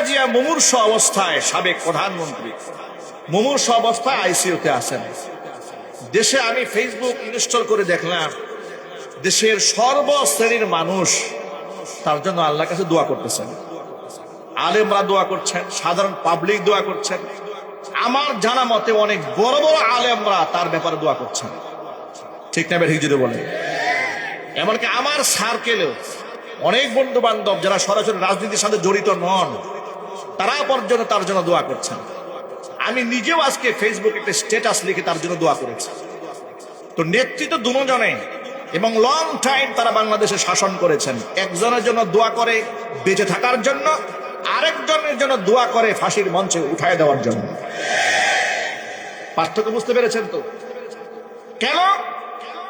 জিয়া মুমূর্ষ অবস্থায়, সাবেক প্রধানমন্ত্রী মুমূর্ষ অবস্থায় আইসিইউতে আছেন। দেশে আমি ফেসবুক ইনস্টল করে দেখলাম, দেশের সর্বশ্রেণীর মানুষ তার জন্য আল্লাহর কাছে দোয়া করতেছেন। আলেমরা দোয়া করছেন, সাধারণ পাবলিক দোয়া করছেন। আমার জানা মতে অনেক বড় বড় আলেমরা তার ব্যাপারে দোয়া করছেন। ঠিক না ঠিক যদি বলে? এমনকি আমার সার্কেলেও অনেক বন্ধু বান্ধব যারা সরাসরি রাজনীতির সাথে জড়িত নন, তারা পর্যন্ত তার জন্য দোয়া করছেন। আমি নিজেও আজকে ফেসবুকে একটা স্ট্যাটাস লিখে তার জন্য দোয়া করেছি। তো নেতৃত্ব দুজনে এবং লং টাইম তারা বাংলাদেশে শাসন করেছেন। একজনের জন্য দোয়া করে বেঁচে থাকার জন্য, আরেকজনের জন্য দোয়া করে ফাঁসির মঞ্চে উঠায় দেওয়ার জন্য। পার্থক্য বুঝতে পেরেছেন তো? কেন?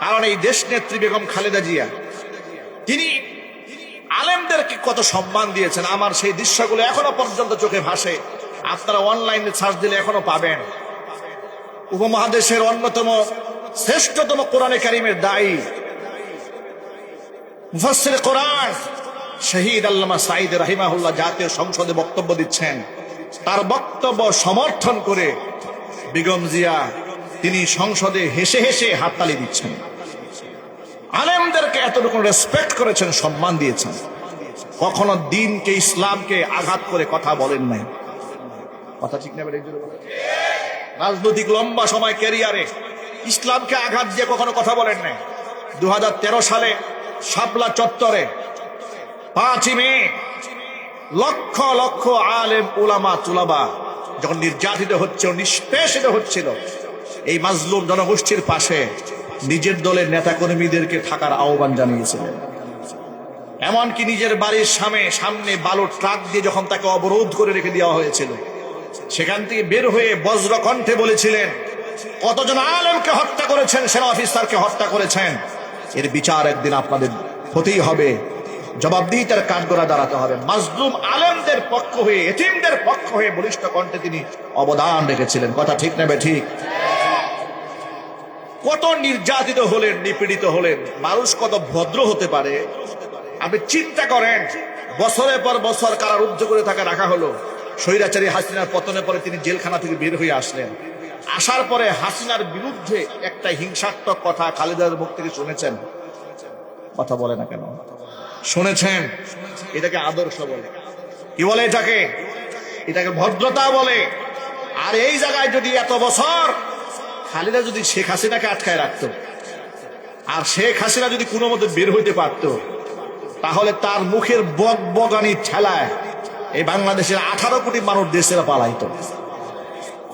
কারণ এই দেশ নেত্রী বেগম খালেদা জিয়া তিনি আলেমদেরকে কত সম্মান দিয়েছেন। আমার সেই দৃশ্যগুলো এখনো পর্যন্ত চোখে ভাসে। আপনারা অনলাইনে সার্চ দিলে এখনো পাবেন। উপমহাদেশের অন্যতম শ্রেষ্ঠতম কোরআনে কারিমের দায়ী মুফাসসির কোরআন শহীদ আল্লামা সাঈদ রাহিমাহুল্লাহ জাতীয় সংসদে বক্তব্য দিচ্ছেন। তার বক্তব্য সমর্থন করে বেগম জিয়া তিনি সংসদে হেসে হেসে হাততালি দিচ্ছেন। আলেমদেরকে এতটুকু রেসপেক্ট করেছেন, সম্মান দিয়েছেন। কখনো দিনকে, ইসলামকে আঘাত করে কথা বলেন নাই। কথা ঠিক না? রাজনৈতিক লম্বা সময় ক্যারিয়ারে ইসলামকে আঘাত দিয়ে কখনো কথা বলেন নাই। 2013 সালে শাপলা চত্বরে 5ই মে লক্ষ লক্ষ আলেম উলামা তুলাবা যখন নির্যাতিত হচ্ছে, নিষ্পেষিত হচ্ছিল, এই মাজলুম জনগোষ্ঠীর পাশে নিজের দলের নেতা কর্মীদেরকে থাকার আহ্বান জানিয়েছিলেন। এমনকি নিজের বাড়ির সামনে বালুর ট্রাক দিয়ে যখন তাকে অবরোধ করে রেখে দেওয়া হয়েছিল, সেখান থেকে বের হয়ে বজ্র কণ্ঠে বলেছিলেন, কতজন আলেমকে হত্যা করেছেন, সেনা অফিসারকে হত্যা করেছেন, এর বিচার একদিন আপনাদের হতেই হবে, জবাবদিহিতার কাঠগড়া দাঁড়াতে হবে। মাজলুম আলেমদের পক্ষ হয়ে, এতিমদের পক্ষ হয়ে বলিষ্ঠ কণ্ঠে তিনি অবদান রেখেছিলেন। কথা ঠিক না ঠিক? কত নির্যাতিত হলেন, নিপীড়িত হলেন। মানুষ কত ভদ্র হতে পারে আপনি চিন্তা করেন। বছরের পর বছর কারারুদ্ধ করে তাকে রাখা হলো। স্বৈরাচারী হাসিনার পতনের পরে তিনি জেলখানা থেকে বের হয়ে আসলেন। আসার পরে হাসিনার বিরুদ্ধে একটা হিংসাত্মক কথা খালেদার মুখ থেকে শুনেছেন? কথা বলে না কেন? শুনেছেন? এটাকে আদর্শ বলে। কি বলে এটাকে? এটাকে ভদ্রতা বলে। আর এই জায়গায় যদি এত বছর খালেদা যদি শেখ হাসিনাকে আটকায় রাখতো, আর শেখ হাসিনা যদি কোনো মতে বের হইতে পারতো, তাহলে তার মুখের বকবকানি ঠেলায় এই বাংলাদেশের 18 কোটি মানুষ দেশের পালাইতো।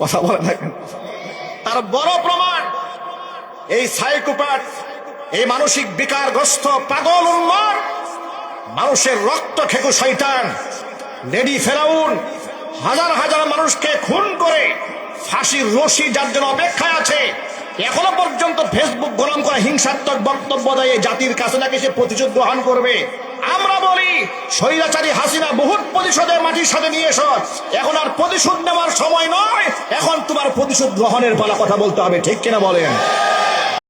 কথা বলে না কেন? তার বড় প্রমাণ এই সাইকোপ্যাথ, এই মানসিক বিকারগ্রস্ত পাগল উন্মাদ, মানুষের রক্ত খেকো শয়তান লেডি ফেরাউন হাজার হাজার মানুষকে খুন করে ফাঁসির রশি যার জন্য অপেক্ষায় আছে, এখনো পর্যন্ত ফেসবুক গোলাম করা হিংসাত্মক বক্তব্য দেয় জাতির কাছে নাকি সে প্রতিশোধ গ্রহণ করবে। আমরা বলি স্বৈরাচারী হাসিনা বহুত প্রতিশোধের মাটির সাথে নিয়ে এসো। এখন আর প্রতিশোধ নেওয়ার সময় নয়, এখন তোমার প্রতিশোধ গ্রহণের পালা। কথা বলতে হবে, ঠিক কিনা বলেন?